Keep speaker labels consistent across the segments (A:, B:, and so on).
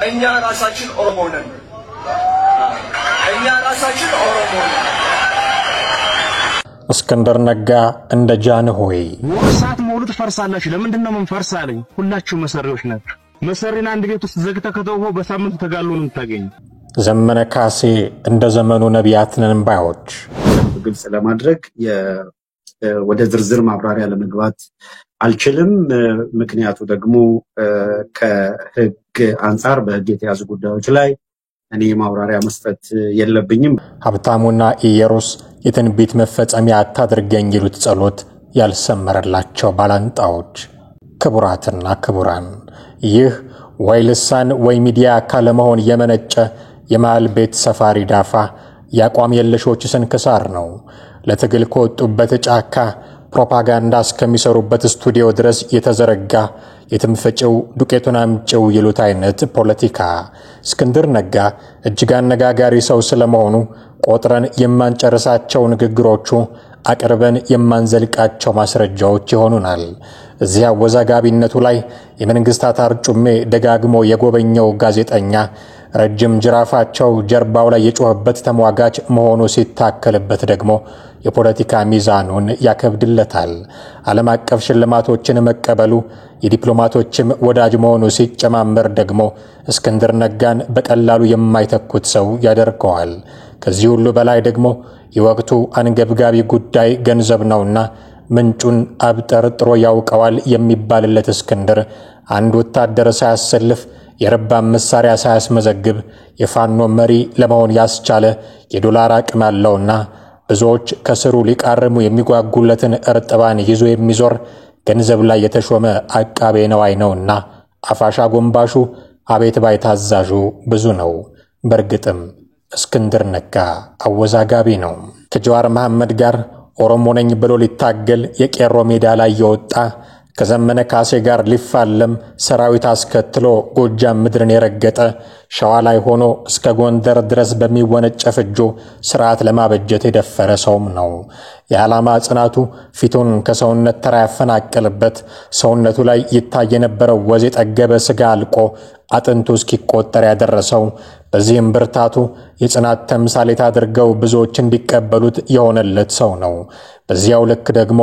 A: እኛ ራሳችን ኦሮሞ ነን። እኛ ራሳችን ኦሮሞ ነን።
B: እስክንድር ነጋ እንደ ጃንሆይ
C: ወርሳት መውሉት ፈርሳላችሁ ለምንድነው ምን ፈርሳለኝ? ሁላችሁ መሰሪዎች ናችሁ። መሰሪና አንድ ቤት ውስጥ ዘግተ ከተውሆ በሳምንት ተጋሉ ነው የምታገኙ።
B: ዘመነ ካሴ እንደ ዘመኑ ነቢያት ነን ባዮች
D: ግልጽ ለማድረግ ወደ ዝርዝር ማብራሪያ ለመግባት አልችልም። ምክንያቱ ደግሞ ከህግ አንፃር በህግ የተያዙ ጉዳዮች ላይ እኔ ማብራሪያ መስጠት የለብኝም።
B: ሀብታሙና ኢየሩስ የትንቢት መፈጸሚያ አታድርገኝ ይሉት ጸሎት ያልሰመረላቸው ባላንጣዎች። ክቡራትና ክቡራን፣ ይህ ወይ ልሳን ወይ ሚዲያ ካለመሆን የመነጨ የማል ቤት ሰፋሪ ዳፋ ያቋም የለሾች ስንክሳር ነው። ለትግል ከወጡበት ጫካ ፕሮፓጋንዳ እስከሚሰሩበት ስቱዲዮ ድረስ የተዘረጋ የትምፈጭው ዱቄቱን አምጪው ይሉት አይነት ፖለቲካ። እስክንድር ነጋ እጅግ አነጋጋሪ ሰው ስለመሆኑ ቆጥረን የማንጨርሳቸው ንግግሮቹ አቅርበን የማንዘልቃቸው ማስረጃዎች ይሆኑናል። እዚያ አወዛጋቢነቱ ላይ የመንግስታት አርጩሜ ደጋግሞ የጎበኘው ጋዜጠኛ ረጅም ጅራፋቸው ጀርባው ላይ የጮህበት ተሟጋች መሆኑ ሲታከልበት ደግሞ የፖለቲካ ሚዛኑን ያከብድለታል። ዓለም አቀፍ ሽልማቶችን መቀበሉ የዲፕሎማቶችም ወዳጅ መሆኑ ሲጨማመር ደግሞ እስክንድር ነጋን በቀላሉ የማይተኩት ሰው ያደርገዋል። ከዚህ ሁሉ በላይ ደግሞ የወቅቱ አንገብጋቢ ጉዳይ ገንዘብ ነውና ምንጩን አብጠርጥሮ ያውቀዋል የሚባልለት እስክንድር አንድ ወታደር ሳያሰልፍ የረባ መሳሪያ ሳያስመዘግብ የፋኖ መሪ ለመሆን ያስቻለ የዶላር አቅም አለውና ብዙዎች ከስሩ ሊቃርሙ የሚጓጉለትን እርጥባን ይዞ የሚዞር ገንዘብ ላይ የተሾመ አቃቤ ነዋይ ነውና አፋሻ ጎንባሹ አቤት ባይ ታዛዡ ብዙ ነው። በርግጥም እስክንድር ነጋ አወዛጋቢ ነው። ከጀዋር መሐመድ ጋር ኦሮሞ ነኝ ብሎ ሊታገል የቄሮ ሜዳ ላይ የወጣ ከዘመነ ካሴ ጋር ሊፋለም ሰራዊት አስከትሎ ጎጃም ምድርን የረገጠ ሸዋ ላይ ሆኖ እስከ ጎንደር ድረስ በሚወነጨፍ እጁ ስርዓት ለማበጀት የደፈረ ሰውም ነው። የዓላማ ጽናቱ ፊቱን ከሰውነት ተራ ያፈናቀለበት፣ ሰውነቱ ላይ ይታይ የነበረው ወዝ የጠገበ ስጋ አልቆ አጥንቱ እስኪቆጠር ያደረሰው፣ በዚህም ብርታቱ የጽናት ተምሳሌት አድርገው ብዙዎች እንዲቀበሉት የሆነለት ሰው ነው። በዚያው ልክ ደግሞ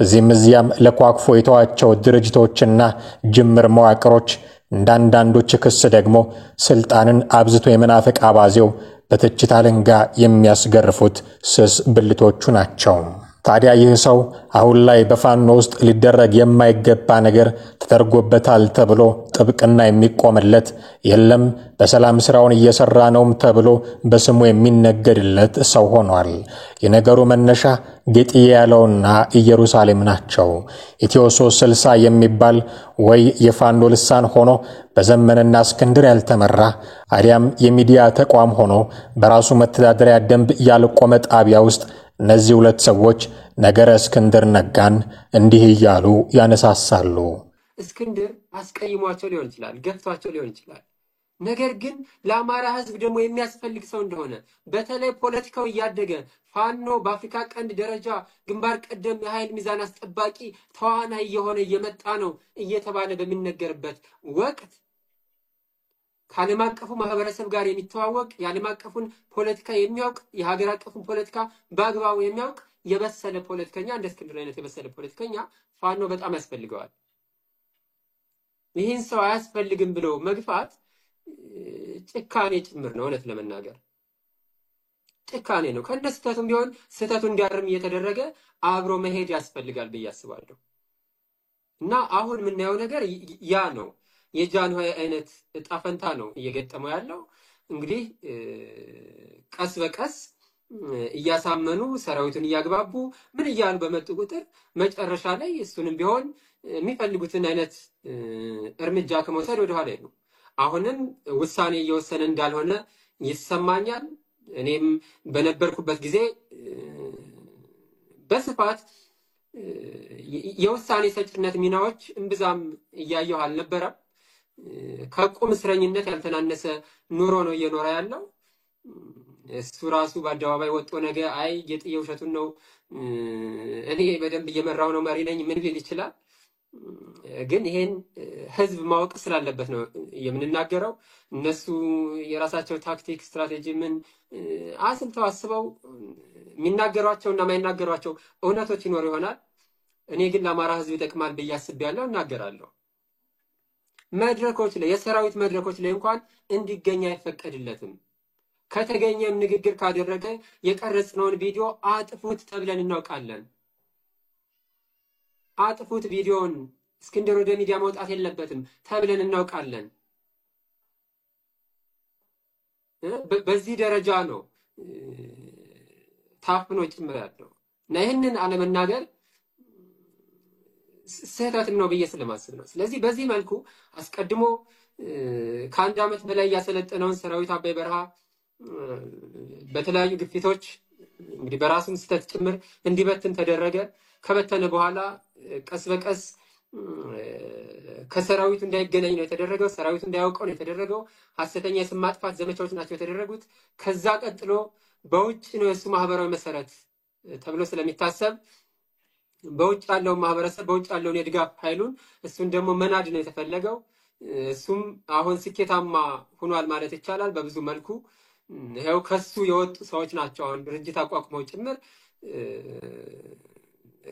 B: እዚህም እዚያም ለኳክፎ የተዋቸው ድርጅቶችና ጅምር መዋቅሮች እንዳንዳንዶች ክስ ደግሞ ስልጣንን አብዝቶ የመናፈቅ አባዜው በትችት አለንጋ የሚያስገርፉት ስስ ብልቶቹ ናቸው። ታዲያ ይህ ሰው አሁን ላይ በፋኖ ውስጥ ሊደረግ የማይገባ ነገር ተደርጎበታል ተብሎ ጥብቅና የሚቆምለት የለም፣ በሰላም ስራውን እየሰራ ነውም ተብሎ በስሙ የሚነገድለት ሰው ሆኗል። የነገሩ መነሻ ጌጥዬ ያለውና ኢየሩሳሌም ናቸው። ኢትዮ 360 የሚባል ወይ የፋኖ ልሳን ሆኖ በዘመነና እስክንድር ያልተመራ አዲያም የሚዲያ ተቋም ሆኖ በራሱ መተዳደሪያ ደንብ ያልቆመ ጣቢያ ውስጥ እነዚህ ሁለት ሰዎች ነገረ እስክንድር ነጋን እንዲህ እያሉ ያነሳሳሉ።
E: እስክንድር አስቀይሟቸው ሊሆን ይችላል፣ ገፍቷቸው ሊሆን ይችላል። ነገር ግን ለአማራ ህዝብ ደግሞ የሚያስፈልግ ሰው እንደሆነ በተለይ ፖለቲካው እያደገ ፋኖ በአፍሪካ ቀንድ ደረጃ ግንባር ቀደም የኃይል ሚዛን አስጠባቂ ተዋናይ የሆነ እየመጣ ነው እየተባለ በሚነገርበት ወቅት ከዓለም አቀፉ ማህበረሰብ ጋር የሚተዋወቅ የዓለም አቀፉን ፖለቲካ የሚያውቅ የሀገር አቀፉን ፖለቲካ በአግባቡ የሚያውቅ የበሰለ ፖለቲከኛ እንደ እስክንድር አይነት የበሰለ ፖለቲከኛ ፋኖ በጣም ያስፈልገዋል። ይህን ሰው አያስፈልግም ብሎ መግፋት ጭካኔ ጭምር ነው። እውነት ለመናገር ጭካኔ ነው። ከነስተቱም ቢሆን ስተቱ እንዲያርም እየተደረገ አብሮ መሄድ ያስፈልጋል ብዬ አስባለሁ። እና አሁን የምናየው ነገር ያ ነው። የጃንሆይ አይነት ጣፈንታ ነው እየገጠመው ያለው። እንግዲህ ቀስ በቀስ እያሳመኑ ሰራዊቱን እያግባቡ ምን እያሉ በመጡ ቁጥር መጨረሻ ላይ እሱንም ቢሆን የሚፈልጉትን አይነት እርምጃ ከመውሰድ ወደ ኋላ ነው። አሁንም ውሳኔ እየወሰነ እንዳልሆነ ይሰማኛል። እኔም በነበርኩበት ጊዜ በስፋት የውሳኔ ሰጭነት ሚናዎች እንብዛም እያየሁ አልነበረም። ከቁም እስረኝነት ያልተናነሰ ኑሮ ነው እየኖረ ያለው። እሱ ራሱ በአደባባይ ወጥቶ ነገ አይ ጌጥዬ ውሸቱን ነው እኔ በደንብ እየመራው ነው መሪ ነኝ ምን ሊል ይችላል። ግን ይሄን ህዝብ ማወቅ ስላለበት ነው የምንናገረው። እነሱ የራሳቸው ታክቲክ ስትራቴጂ ምን አስልተው አስበው የሚናገሯቸውና የማይናገሯቸው እውነቶች ይኖር ይሆናል። እኔ ግን ለአማራ ህዝብ ይጠቅማል ብዬ አስቤያለሁ፣ እናገራለሁ። መድረኮች ላይ የሰራዊት መድረኮች ላይ እንኳን እንዲገኝ አይፈቀድለትም። ከተገኘም ንግግር ካደረገ የቀረጽነውን ቪዲዮ አጥፉት ተብለን እናውቃለን። አጥፉት ቪዲዮን፣ እስክንድር ወደ ሚዲያ መውጣት የለበትም ተብለን እናውቃለን። በዚህ ደረጃ ነው ታፍኖ ጭምር ያለው እና ይህንን አለመናገር ስህተትም ነው ብዬ ስለማስብ ነው። ስለዚህ በዚህ መልኩ አስቀድሞ ከአንድ ዓመት በላይ ያሰለጠነውን ሰራዊት አባይ በረሃ በተለያዩ ግፊቶች እንግዲህ በራሱም ስህተት ጭምር እንዲበትን ተደረገ። ከበተነ በኋላ ቀስ በቀስ ከሰራዊቱ እንዳይገናኝ ነው የተደረገው። ሰራዊቱ እንዳያውቀው ነው የተደረገው። ሐሰተኛ የስም ማጥፋት ዘመቻዎች ናቸው የተደረጉት። ከዛ ቀጥሎ በውጭ ነው የሱ ማህበራዊ መሰረት ተብሎ ስለሚታሰብ በውጭ ያለው ማህበረሰብ በውጭ ያለውን የድጋፍ ኃይሉን እሱን ደግሞ መናድ ነው የተፈለገው። እሱም አሁን ስኬታማ ሆኗል ማለት ይቻላል በብዙ መልኩ። ይሄው ከሱ የወጡ ሰዎች ናቸው አሁን ድርጅት አቋቁመው ጭምር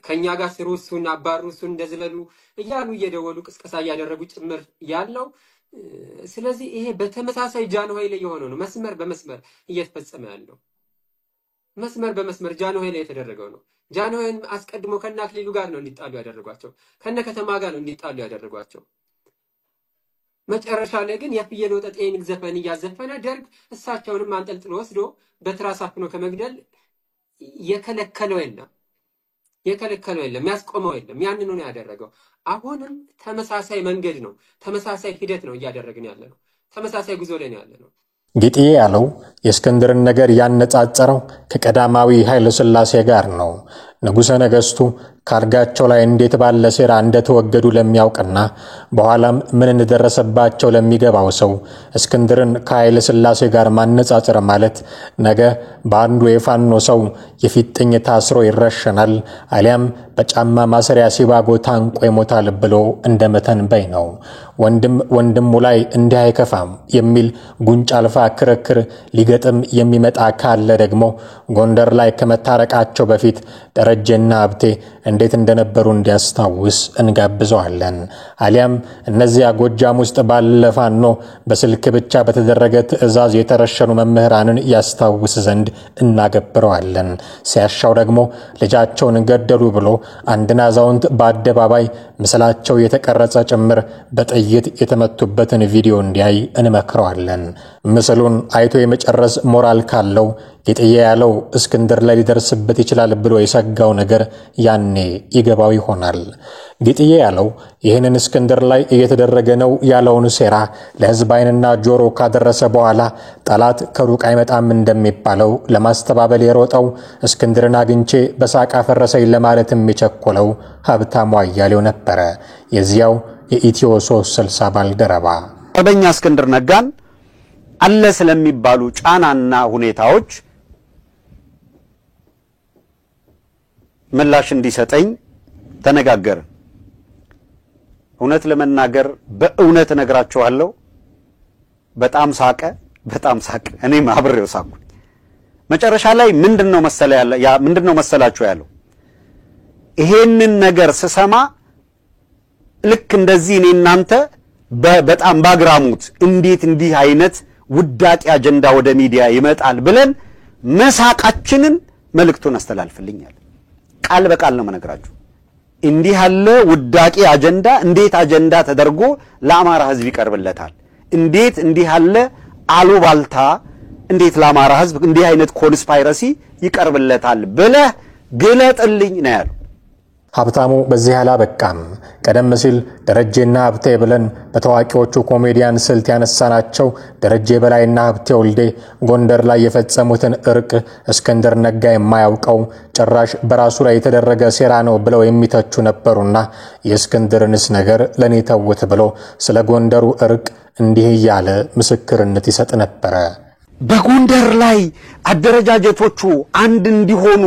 E: ከኛ ጋር ስሩ እሱን አባሩ እሱን እንደዝለሉ እያሉ እየደወሉ ቅስቀሳ እያደረጉ ጭምር ያለው። ስለዚህ ይሄ በተመሳሳይ ጃንሆይ ላይ የሆነው ነው። መስመር በመስመር እየተፈጸመ ያለው መስመር በመስመር ጃንሆይ ላይ የተደረገው ነው። ጃንሆይን አስቀድሞ ከነ አክሊሉ ጋር ነው እንዲጣሉ ያደረጓቸው፣ ከነ ከተማ ጋር ነው እንዲጣሉ ያደረጓቸው። መጨረሻ ላይ ግን የፍየል ወጠጤ ዘፈን እያዘፈነ ደርግ እሳቸውንም አንጠልጥሎ ወስዶ በትራስ አፍኖ ከመግደል የከለከለው የለም፣ ያስቆመው የለም። ያንኑ ነው ያደረገው። አሁንም ተመሳሳይ መንገድ ነው፣ ተመሳሳይ ሂደት ነው እያደረግን ያለ ነው። ተመሳሳይ ጉዞ ላይ ነው ያለ ነው።
B: ጌጥዬ ያለው የእስክንድርን ነገር ያነጻጸረው ከቀዳማዊ ኃይለ ሥላሴ ጋር ነው። ንጉሠ ነገሥቱ ካርጋቸው ላይ እንዴት ባለ ሴራ እንደተወገዱ ለሚያውቅና በኋላም ምን እንደደረሰባቸው ለሚገባው ሰው እስክንድርን ከኃይለ ሥላሴ ጋር ማነጻጸር ማለት ነገ በአንዱ የፋኖ ሰው የፊጥኝ ታስሮ ይረሸናል አሊያም በጫማ ማሰሪያ ሲባጎ ታንቆ ይሞታል ብሎ እንደመተንበይ ነው። ወንድም ወንድሙ ላይ እንዲህ አይከፋም የሚል ጉንጭ አልፋ ክርክር ሊገጥም የሚመጣ ካለ ደግሞ ጎንደር ላይ ከመታረቃቸው በፊት ደረጀና ሀብቴ እንዴት እንደነበሩ እንዲያስታውስ እንጋብዘዋለን። አሊያም እነዚያ ጎጃም ውስጥ ባለ ፋኖ በስልክ ብቻ በተደረገ ትዕዛዝ የተረሸኑ መምህራንን ያስታውስ ዘንድ እናገብረዋለን። ሲያሻው ደግሞ ልጃቸውን ገደሉ ብሎ አንድን አዛውንት በአደባባይ ምስላቸው የተቀረጸ ጭምር በጥይት የተመቱበትን ቪዲዮ እንዲያይ እንመክረዋለን። ምስሉን አይቶ የመጨረስ ሞራል ካለው ጌጥዬ ያለው እስክንድር ላይ ሊደርስበት ይችላል ብሎ የሰጋው ነገር ያኔ ይገባው ይሆናል። ጌጥዬ ያለው ይህንን እስክንድር ላይ እየተደረገ ነው ያለውን ሴራ ለሕዝብ ዓይንና ጆሮ ካደረሰ በኋላ ጠላት ከሩቅ አይመጣም እንደሚባለው ለማስተባበል የሮጠው እስክንድርን አግኝቼ በሳቅ አፈረሰኝ ለማለት የሚቸኮለው ሀብታሙ አያሌው ነበረ፣ የዚያው የኢትዮ 360 ባልደረባ።
F: አርበኛ እስክንድር ነጋን አለ ስለሚባሉ ጫናና ሁኔታዎች ምላሽ እንዲሰጠኝ ተነጋገረ። እውነት ለመናገር በእውነት ነግራቸዋለሁ፣ በጣም ሳቀ። እኔም አብሬው ሳቅኩኝ። መጨረሻ ላይ ምንድነው መሰላችሁ ያለው? ይሄንን ነገር ስሰማ ልክ እንደዚህ እኔ እናንተ በጣም ባግራሙት እንዴት እንዲህ አይነት ውዳቂ አጀንዳ ወደ ሚዲያ ይመጣል ብለን መሳቃችንን መልእክቱን አስተላልፍልኛል። ቃል በቃል ነው መነግራችሁ። እንዲህ ያለ ውዳቂ አጀንዳ እንዴት አጀንዳ ተደርጎ ለአማራ ሕዝብ ይቀርብለታል? እንዴት እንዲህ ያለ አሉባልታ እንዴት ለአማራ ሕዝብ እንዲህ አይነት ኮንስፓይረሲ ይቀርብለታል ብለህ ግለጥልኝ ነው ያለው።
B: ሀብታሙ በዚህ አላበቃም። ቀደም ሲል ደረጀና ሀብቴ ብለን በታዋቂዎቹ ኮሜዲያን ስልት ያነሳናቸው ደረጀ በላይና ሀብቴ ወልዴ ጎንደር ላይ የፈጸሙትን እርቅ እስክንድር ነጋ የማያውቀው ጭራሽ በራሱ ላይ የተደረገ ሴራ ነው ብለው የሚተቹ ነበሩና የእስክንድርንስ ነገር ለኔ ተውት ብሎ ስለ ጎንደሩ እርቅ እንዲህ እያለ ምስክርነት ይሰጥ ነበረ።
F: በጎንደር ላይ አደረጃጀቶቹ አንድ እንዲሆኑ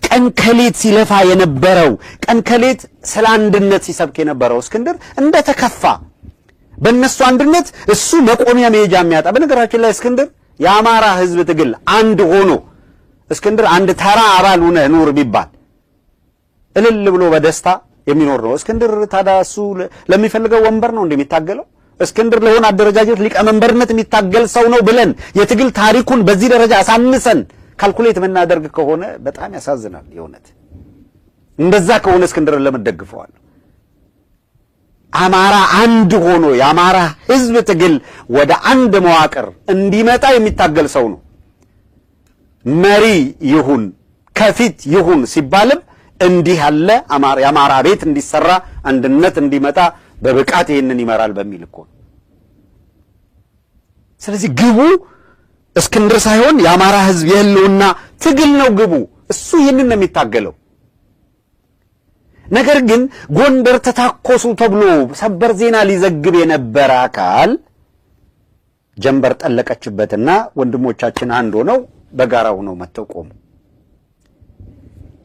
F: ቀንከሌት ሲለፋ የነበረው ቀንከሌት ስለ አንድነት ሲሰብክ የነበረው እስክንድር እንደተከፋ በእነሱ አንድነት እሱ መቆሚያ መሄጃ የሚያጣ። በነገራችን ላይ እስክንድር የአማራ ህዝብ ትግል አንድ ሆኖ እስክንድር አንድ ተራ አባል ሆነ ኑር ቢባል እልል ብሎ በደስታ የሚኖር ነው። እስክንድር ታዲያ እሱ ለሚፈልገው ወንበር ነው እንደሚታገለው? እስክንድር ለሆነ አደረጃጀት ሊቀመንበርነት የሚታገል ሰው ነው ብለን የትግል ታሪኩን በዚህ ደረጃ አሳንሰን ካልኩሌት የምናደርግ ከሆነ በጣም ያሳዝናል። የእውነት እንደዛ ከሆነ እስክንድርን ለመደግፈዋል። አማራ አንድ ሆኖ የአማራ ህዝብ ትግል ወደ አንድ መዋቅር እንዲመጣ የሚታገል ሰው ነው። መሪ ይሁን ከፊት ይሁን ሲባልም እንዲህ ያለ የአማራ ቤት እንዲሰራ አንድነት እንዲመጣ በብቃት ይሄንን ይመራል በሚል እኮ ነው። ስለዚህ ግቡ እስክንድር ሳይሆን የአማራ ህዝብ የህልውና ትግል ነው ግቡ። እሱ ይሄንን ነው የሚታገለው። ነገር ግን ጎንደር ተታኮሱ ተብሎ ሰበር ዜና ሊዘግብ የነበረ አካል ጀንበር ጠለቀችበትና ወንድሞቻችን አንድ ሆነው በጋራ ሆነው መተው ቆሙ።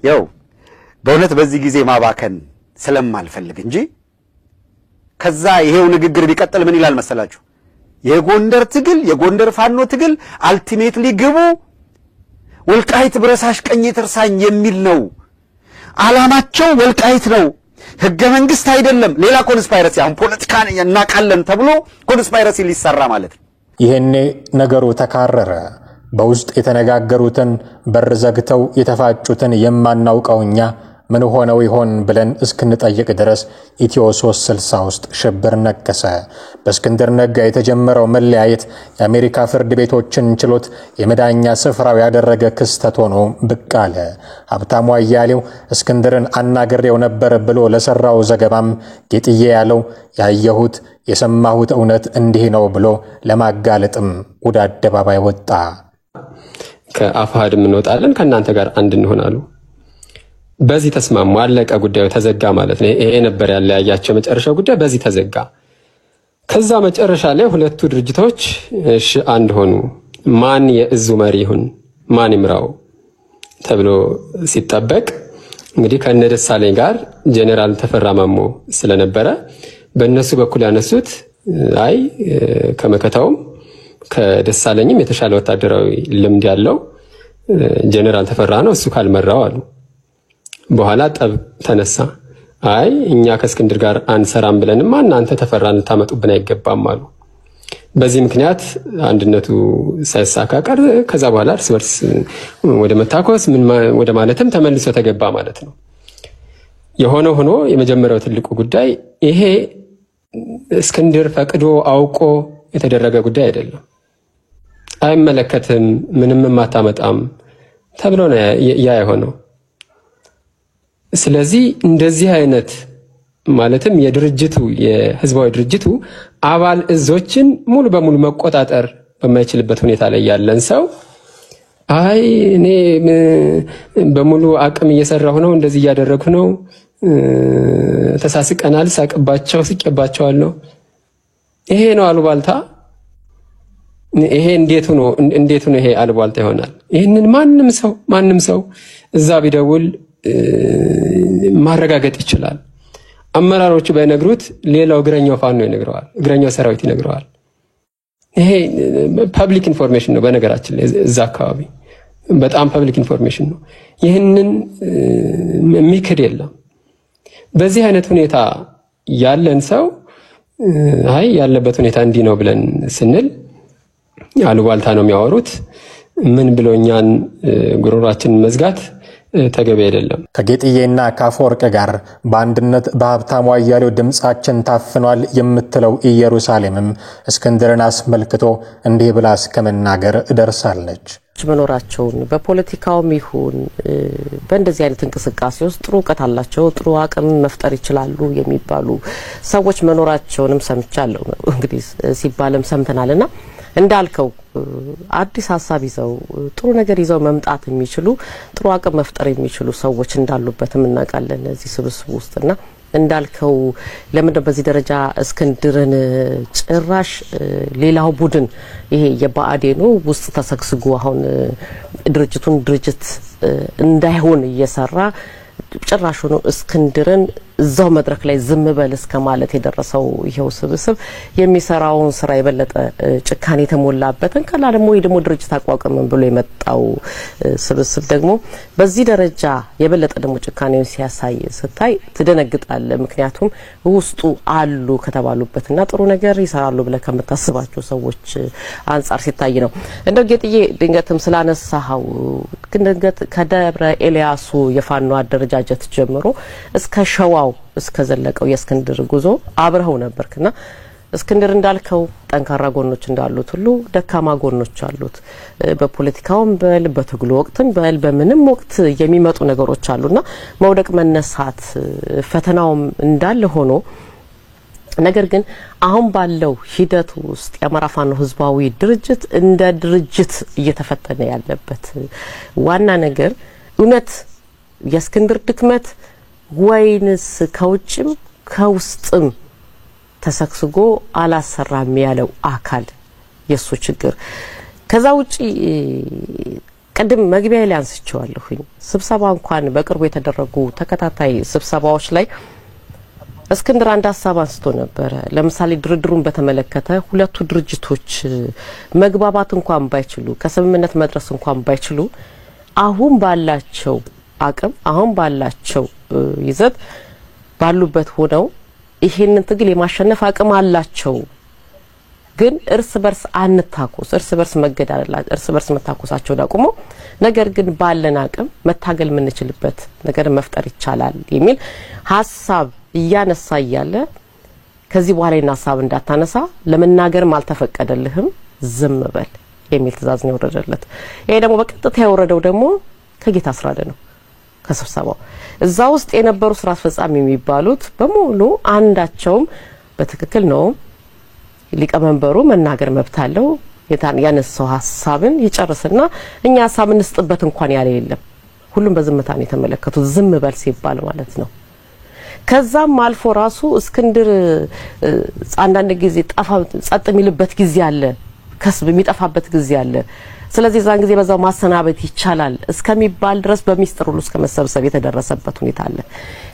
F: ያው በእውነት በዚህ ጊዜ ማባከን ስለማልፈልግ እንጂ ከዛ ይሄው ንግግር ቢቀጥል ምን ይላል መሰላችሁ? የጎንደር ትግል የጎንደር ፋኖ ትግል አልቲሜትሊ ግቡ ወልቃይት ብረሳሽ ቀኝ ተርሳኝ የሚል ነው። አላማቸው ወልቃይት ነው፣ ህገ መንግስት አይደለም። ሌላ ኮንስፓይረሲ አሁን ፖለቲካን ያናቃለን ተብሎ ኮንስፓይረሲ ሊሰራ ማለት ነው።
B: ይሄኔ ነገሩ ተካረረ። በውስጥ የተነጋገሩትን በር ዘግተው የተፋጩትን የማናውቀው እኛ ምን ሆነው ይሆን ብለን እስክንጠይቅ ድረስ ኢትዮ 360 ውስጥ ሽብር ነገሰ። በእስክንድር ነጋ የተጀመረው መለያየት የአሜሪካ ፍርድ ቤቶችን ችሎት የመዳኛ ስፍራው ያደረገ ክስተት ሆኖ ብቅ አለ። ሀብታሙ አያሌው እስክንድርን አናግሬው ነበር ብሎ ለሰራው ዘገባም ጌጥዬ ያለው ያየሁት የሰማሁት እውነት እንዲህ ነው ብሎ ለማጋለጥም ወደ አደባባይ ወጣ።
E: ከአፋሕድ እንወጣለን፣ ከእናንተ ጋር አንድ እንሆናለን። በዚህ ተስማሙ፣ አለቀ፣ ጉዳዩ ተዘጋ ማለት ነው። ይሄ ነበር ያለያያቸው መጨረሻው ጉዳይ በዚህ ተዘጋ። ከዛ መጨረሻ ላይ ሁለቱ ድርጅቶች እሺ አንድ ሆኑ። ማን የእዙ መሪ ይሁን ማን ይምራው ተብሎ ሲጠበቅ እንግዲህ ከነደሳለኝ ጋር ጄኔራል ተፈራ ማሞ ስለነበረ በእነሱ በኩል ያነሱት አይ ከመከታውም ከደሳለኝም የተሻለ ወታደራዊ ልምድ ያለው ጄኔራል ተፈራ ነው፣ እሱ ካልመራው አሉ። በኋላ ጠብ ተነሳ። አይ እኛ ከእስክንድር ጋር አንሰራም ብለንም እናንተ ተፈራን ልታመጡብን አይገባም አሉ። በዚህ ምክንያት አንድነቱ ሳይሳካ ቀረ። ከዛ በኋላ እርስ በርስ ወደ መታኮስ ወደ ማለትም ተመልሶ ተገባ ማለት ነው። የሆነ ሆኖ የመጀመሪያው ትልቁ ጉዳይ ይሄ እስክንድር ፈቅዶ አውቆ የተደረገ ጉዳይ አይደለም። አይመለከትም፣ ምንም ማታመጣም ተብሎ ነው ያ የሆነው። ስለዚህ እንደዚህ አይነት ማለትም የድርጅቱ የህዝባዊ ድርጅቱ አባል እዞችን ሙሉ በሙሉ መቆጣጠር በማይችልበት ሁኔታ ላይ ያለን ሰው አይ እኔ በሙሉ አቅም እየሰራሁ ነው፣ እንደዚህ እያደረኩ ነው፣ ተሳስቀናል፣ ሳቅባቸው ስቄባቸዋለሁ፣ ይሄ ነው አሉባልታ። ይሄ እንዴት ነው ይሄ አሉባልታ ይሆናል? ይሄንን ማንም ሰው እዛ ቢደውል ማረጋገጥ ይችላል። አመራሮቹ ባይነግሩት ሌላው እግረኛው ፋኖ ይነግረዋል፣ እግረኛው ሰራዊት ይነግረዋል። ይሄ ፐብሊክ ኢንፎርሜሽን ነው። በነገራችን ላይ እዛ አካባቢ በጣም ፐብሊክ ኢንፎርሜሽን ነው። ይህንን የሚክድ የለም። በዚህ አይነት ሁኔታ ያለን ሰው አይ ያለበት ሁኔታ እንዲህ ነው ብለን ስንል አሉባልታ ነው የሚያወሩት። ምን ብሎኛን ጉሮሯችንን መዝጋት ተገቢ አይደለም።
B: ከጌጥዬና ካፈወርቅ ጋር በአንድነት በሀብታሙ አያሌው ድምጻችን ታፍኗል የምትለው ኢየሩሳሌምም እስክንድርን አስመልክቶ እንዲህ ብላ እስከመናገር ደርሳለች።
G: መኖራቸውን በፖለቲካውም ይሁን በእንደዚህ አይነት እንቅስቃሴ ውስጥ ጥሩ ዕውቀት አላቸው፣ ጥሩ አቅም መፍጠር ይችላሉ የሚባሉ ሰዎች መኖራቸውንም ሰምቻለሁ። እንግዲህ ሲባልም ሰምተናልና እንዳልከው አዲስ ሐሳብ ይዘው ጥሩ ነገር ይዘው መምጣት የሚችሉ ጥሩ አቅም መፍጠር የሚችሉ ሰዎች እንዳሉበትም እናውቃለን እዚህ ስብስብ ውስጥና እንዳልከው ለምን በዚህ ደረጃ እስክንድርን ጭራሽ ሌላው ቡድን ይሄ የባአዴኑ ውስጥ ተሰግስጉ አሁን ድርጅት እንዳይሆን እየሰራ ጭራሽ ሆኖ እስክንድርን እዛው መድረክ ላይ ዝም በል እስከ ማለት የደረሰው ይሄው ስብስብ የሚሰራውን ስራ የበለጠ ጭካኔ የተሞላበትን ከላ ደግሞ ድርጅት አቋቋመን ብሎ የመጣው ስብስብ ደግሞ በዚህ ደረጃ የበለጠ ደግሞ ጭካኔውን ሲያሳይ ስታይ ትደነግጣለ። ምክንያቱም ውስጡ አሉ ከተባሉበትና ጥሩ ነገር ይሰራሉ ብለ ከምታስባቸው ሰዎች አንፃር ሲታይ ነው። እንደው ጌጥዬ ድንገትም ስላነሳው ድንገት ከደብረ ኤልያሱ የፋኖ አደረጃጀት ጀምሮ እስከ ሸዋው እስከ ዘለቀው የእስክንድር ጉዞ አብረው ነበርክና እስክንድር እንዳልከው ጠንካራ ጎኖች እንዳሉት ሁሉ ደካማ ጎኖች አሉት። በፖለቲካውም በል በትግሉ ወቅትም በል በምንም ወቅት የሚመጡ ነገሮች አሉና መውደቅ መነሳት ፈተናውም እንዳለ ሆኖ ነገር ግን አሁን ባለው ሂደት ውስጥ የአማራ ፋኖ ህዝባዊ ድርጅት እንደ ድርጅት እየተፈተነ ያለበት ዋና ነገር እውነት የእስክንድር ድክመት ወይንስ ከውጭም ከውስጥም ተሰክስጎ አላሰራም ያለው አካል የሱ ችግር? ከዛ ውጪ ቀደም መግቢያ ላይ አንስቼዋለሁኝ ስብሰባ እንኳን በቅርቡ የተደረጉ ተከታታይ ስብሰባዎች ላይ እስክንድር አንድ ሐሳብ አንስቶ ነበር። ለምሳሌ ድርድሩን በተመለከተ ሁለቱ ድርጅቶች መግባባት እንኳን ባይችሉ ከስምምነት መድረስ እንኳን ባይችሉ አሁን ባላቸው አቅም አሁን ባላቸው ይዘት ባሉበት ሆነው ይሄንን ትግል የማሸነፍ አቅም አላቸው። ግን እርስ በርስ አንታኮስ እርስ በርስ መገዳደል እርስ በርስ መታኮሳቸው ዳቁሞ ነገር ግን ባለን አቅም መታገል ምንችልበት ነገር መፍጠር ይቻላል የሚል ሐሳብ እያነሳ ያለ ከዚህ በኋላ ሐሳብ እንዳታነሳ ለመናገር ማልተፈቀደልህም ዝም በል የሚል ትዕዛዝ ነው ወረደለት። ይሄ ደግሞ በቀጥታ ያወረደው ደግሞ ከጌታ አስራደ ነው። ከስብሰባው እዛ ውስጥ የነበሩ ስራ አስፈጻሚ የሚባሉት በሙሉ አንዳቸውም በትክክል ነው ሊቀመንበሩ መናገር መብት አለው ያነሳው ሐሳብን ይጨርስና እኛ ሐሳብ እንስጥበት እንኳን ያለ የለም። ሁሉም በዝምታ ነው የተመለከቱት ዝም በል ሲባል ማለት ነው። ከዛም አልፎ ራሱ እስክንድር አንዳንድ ጊዜ ጸጥ የሚልበት ጊዜ አለ ከስብ የሚጠፋበት ጊዜ አለ። ስለዚህ ዛን ጊዜ በዛው ማሰናበት ይቻላል እስከሚባል ድረስ በሚስጥር ሁሉ እስከመሰብሰብ የተደረሰበት ሁኔታ አለ።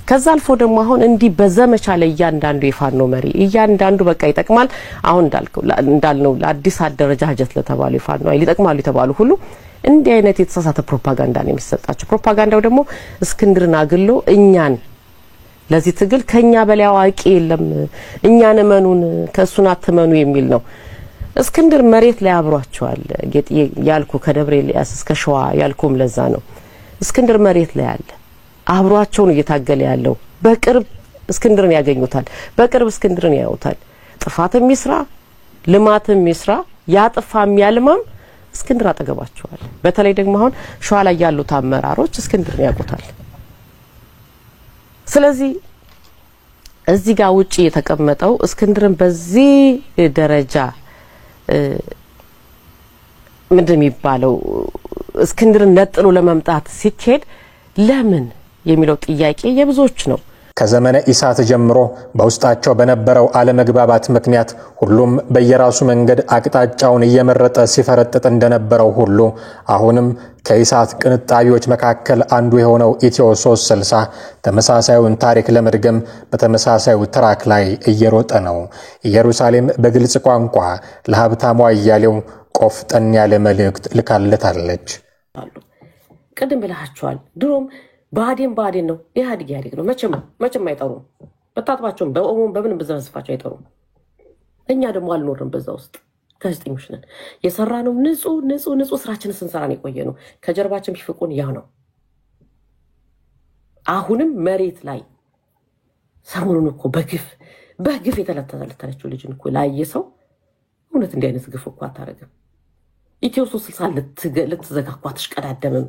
G: ከዛ አልፎ ደግሞ አሁን እንዲ በዘመቻ ላይ ያንዳንዱ የፋኖ መሪ ያንዳንዱ በቃ ይጠቅማል አሁን እንዳልነው ለአዲስ አደረጃጀት ለተባሉ የፋኖ ይጠቅማሉ የተባሉ ሁሉ እንዲህ አይነት የተሳሳተ ፕሮፓጋንዳ ነው የሚሰጣቸው። ፕሮፓጋንዳው ደግሞ እስክንድርን አግሎ እኛን ለዚህ ትግል ከኛ በላይ አዋቂ የለም እኛን መኑን ከሱና ተመኑ የሚል ነው። እስክንድር መሬት ላይ አብሯቸዋል ያልኩ ከደብረ ኤልያስ እስከ ሸዋ ያልኩም ለዛ ነው። እስክንድር መሬት ላይ አለ አብሯቸው ነው እየታገለ ያለው። በቅርብ እስክንድርን ያገኙታል በቅርብ እስክንድርን ያዩታል። ጥፋትም ይስራ ልማትም ይስራ ያጥፋም ያልማም እስክንድር አጠገባቸዋል። በተለይ ደግሞ አሁን ሸዋ ላይ ያሉት አመራሮች እስክንድርን ያውቁታል። ስለዚህ እዚህ ጋር ውጪ የተቀመጠው እስክንድርን በዚህ ደረጃ ምንድነው የሚባለው እስክንድርን ነጥሎ ለመምጣት ሲኬድ ለምን የሚለው ጥያቄ የብዙዎች ነው።
B: ከዘመነ ኢሳት ጀምሮ በውስጣቸው በነበረው አለመግባባት ምክንያት ሁሉም በየራሱ መንገድ አቅጣጫውን እየመረጠ ሲፈረጥጥ እንደነበረው ሁሉ አሁንም ከኢሳት ቅንጣቢዎች መካከል አንዱ የሆነው ኢትዮ 360 ተመሳሳዩን ታሪክ ለመድገም በተመሳሳዩ ትራክ ላይ እየሮጠ ነው። ኢየሩሳሌም በግልጽ ቋንቋ ለሀብታሙ አያሌው ቆፍጠን ያለ መልእክት ልካለታለች።
G: ቀደም ብለሃቸዋል ድሮም ባዴን ነው ኢህአዴግ ነው መቼም አይጠሩም። በታጥባቸውም በኦሞም በምንም በዘፈስፋቸው አይጠሩም። እኛ ደግሞ አልኖርም በዛ ውስጥ ጋዜጠኞች ነን። የሰራነው ንጹህ ስራችንን ስንሰራን የቆየ ነው። ከጀርባችን ቢፍቁን ያ ነው። አሁንም መሬት ላይ ሰሞኑን እኮ በግፍ የተለተለተለችው ልጅን እኮ ላየ ሰው እውነት እንዲህ አይነት ግፍ እኮ አታረግም። ኢትዮ 360 ልትዘጋኳ ተሽቀዳደምም።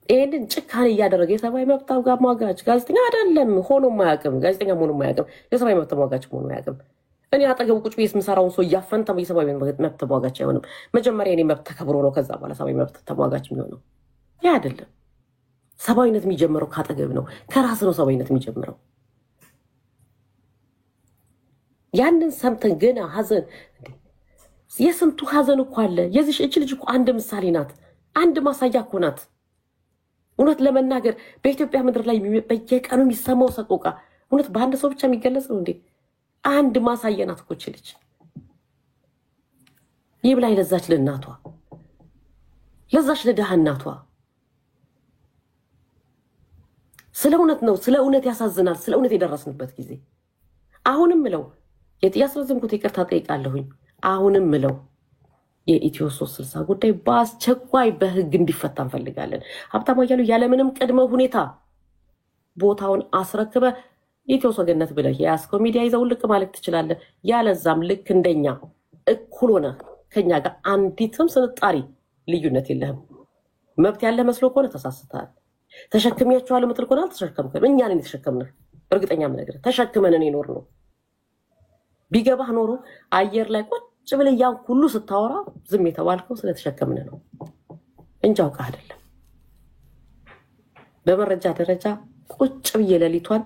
G: ይሄንን ጭካኔ እያደረገ የሰብአዊ መብት ተሟጋች ጋዜጠኛ አይደለም ሆኖ ማያውቅም። ጋዜጠኛ ሆኖ ማያውቅም። የሰብአዊ መብት ተሟጋች ሆኖ ማያውቅም። እኔ አጠገቡ ቁጭ ብዬ የምሰራውን ሰው እያፈንታ የሰብአዊ መብት ተሟጋች አይሆንም። መጀመሪያ እኔ መብት ተከብሮ ነው ከዛ በኋላ ሰብአዊ መብት ተሟጋች የሚሆነው። ያ አይደለም። ሰብአዊነት የሚጀምረው ካጠገብ ነው። ከራስ ነው ሰብአዊነት የሚጀምረው። ያንን ሰምተን ገና ሀዘን የስንቱ ሀዘን እኮ አለ። የዚህ እቺ ልጅ እኮ አንድ ምሳሌ ናት። አንድ ማሳያ እኮ ናት። እውነት ለመናገር በኢትዮጵያ ምድር ላይ በየቀኑ የሚሰማው ሰቆቃ እውነት በአንድ ሰው ብቻ የሚገለጽ ነው እንዴ? አንድ ማሳየናት እኮ ልጅ ይብላኝ ለዛች ለእናቷ ለዛች ለደሃ እናቷ። ስለ እውነት ነው፣ ስለ እውነት ያሳዝናል። ስለ እውነት የደረስንበት ጊዜ አሁንም ምለው ያስረዘምኩት ይቅርታ ጠይቃለሁኝ። አሁንም ምለው የኢትዮ 360 ጉዳይ በአስቸኳይ በህግ እንዲፈታ እንፈልጋለን። ሀብታሙ አያሌው ያለምንም ቅድመ ሁኔታ ቦታውን አስረክበ ኢትዮ ሰገነት ብለህ የያዝከው ሚዲያ ይዘው ልቅ ማለት ትችላለህ። ያለዛም ልክ እንደኛ እኩል ሆነ ከኛ ጋር አንዲትም ስንጣሪ ልዩነት የለህም። መብት ያለ መስሎ ከሆነ ተሳስተሃል። ተሸክሚያቸዋለሁ ምትል ከሆነ አልተሸከምከም። እኛ ነን የተሸከምንህ። እርግጠኛ ምነግርህ ተሸክመን የኖር ነው። ቢገባህ ኖሮ አየር ላይ ቁጭ ብለህ ያን ሁሉ ስታወራ ዝም የተባልከው ስለተሸከምን ነው እንጂ አውቀህ አይደለም። በመረጃ ደረጃ ቁጭ ብዬ ሌሊቷን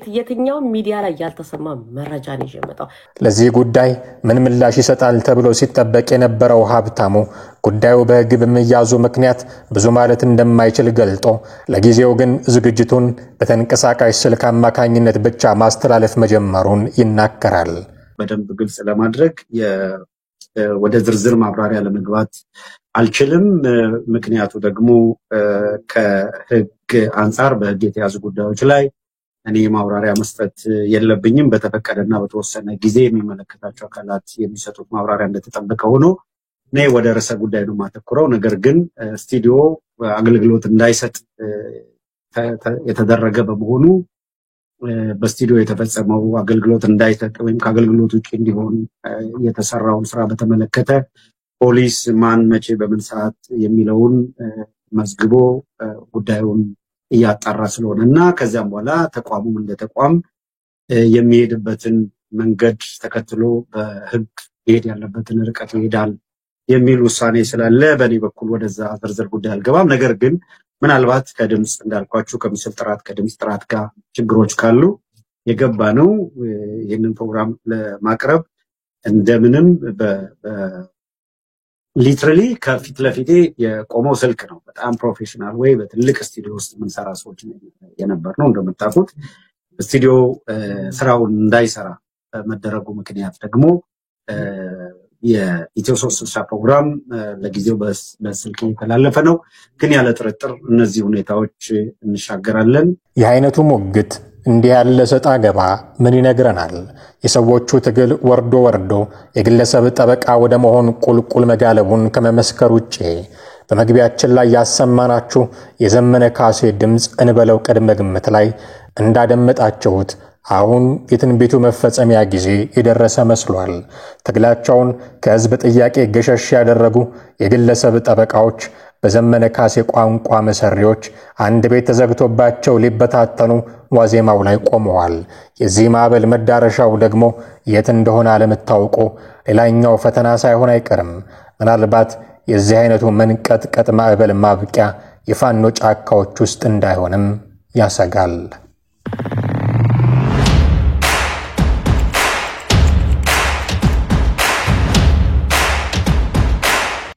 G: የትኛው ሚዲያ ላይ ያልተሰማ መረጃ ነው የመጣው።
B: ለዚህ ጉዳይ ምን ምላሽ ይሰጣል ተብሎ ሲጠበቅ የነበረው ሀብታሙ ጉዳዩ በህግ በመያዙ ምክንያት ብዙ ማለት እንደማይችል ገልጦ ለጊዜው ግን ዝግጅቱን በተንቀሳቃሽ ስልክ አማካኝነት ብቻ ማስተላለፍ መጀመሩን ይናገራል።
D: በደንብ ግልጽ ለማድረግ ወደ ዝርዝር ማብራሪያ ለመግባት አልችልም። ምክንያቱ ደግሞ ከህግ አንፃር በህግ የተያዙ ጉዳዮች ላይ እኔ ማብራሪያ መስጠት የለብኝም። በተፈቀደና በተወሰነ ጊዜ የሚመለከታቸው አካላት የሚሰጡት ማብራሪያ እንደተጠበቀ ሆኖ እኔ ወደ ርዕሰ ጉዳይ ነው ማተኩረው። ነገር ግን ስቱዲዮ አገልግሎት እንዳይሰጥ የተደረገ በመሆኑ በስቱዲዮ የተፈጸመው አገልግሎት እንዳይሰጥ ወይም ከአገልግሎት ውጭ እንዲሆን የተሰራውን ስራ በተመለከተ ፖሊስ ማን መቼ በምን ሰዓት የሚለውን መዝግቦ ጉዳዩን እያጣራ ስለሆነና ከዚያም በኋላ ተቋሙም እንደ ተቋም የሚሄድበትን መንገድ ተከትሎ በህግ ይሄድ ያለበትን ርቀት ይሄዳል የሚል ውሳኔ ስላለ በእኔ በኩል ወደዛ ዝርዝር ጉዳይ አልገባም። ነገር ግን ምናልባት ከድምጽ እንዳልኳችሁ ከምስል ጥራት ከድምጽ ጥራት ጋር ችግሮች ካሉ የገባ ነው ይህንን ፕሮግራም ለማቅረብ እንደምንም ሊትራሊ ከፊት ለፊቴ የቆመው ስልክ ነው። በጣም ፕሮፌሽናል ወይ በትልቅ ስቱዲዮ ውስጥ የምንሰራ ሰዎች የነበር ነው። እንደምታውቁት ስቱዲዮ ስራውን እንዳይሰራ መደረጉ ምክንያት ደግሞ የኢትዮ 360 ፕሮግራም ለጊዜው በስልክ የተላለፈ ነው። ግን ያለ ጥርጥር እነዚህ ሁኔታዎች እንሻገራለን።
B: የአይነቱ ሙግት እንዲህ ያለ ሰጣ ገባ ምን ይነግረናል? የሰዎቹ ትግል ወርዶ የግለሰብ ጠበቃ ወደ መሆን ቁልቁል መጋለቡን ከመመስከር ውጪ በመግቢያችን ላይ ያሰማናችሁ የዘመነ ካሴ ድምጽ እንበለው ቅድመ ግምት ላይ እንዳደመጣችሁት አሁን የትንቢቱ መፈጸሚያ ጊዜ የደረሰ መስሏል። ትግላቸውን ከህዝብ ጥያቄ ገሸሽ ያደረጉ የግለሰብ ጠበቃዎች በዘመነ ካሴ ቋንቋ መሰሪዎች አንድ ቤት ተዘግቶባቸው ሊበታተኑ ዋዜማው ላይ ቆመዋል። የዚህ ማዕበል መዳረሻው ደግሞ የት እንደሆነ አለመታወቁ ሌላኛው ፈተና ሳይሆን አይቀርም። ምናልባት የዚህ አይነቱ መንቀጥቀጥ ማዕበል ማብቂያ የፋኖ ጫካዎች ውስጥ እንዳይሆንም ያሰጋል።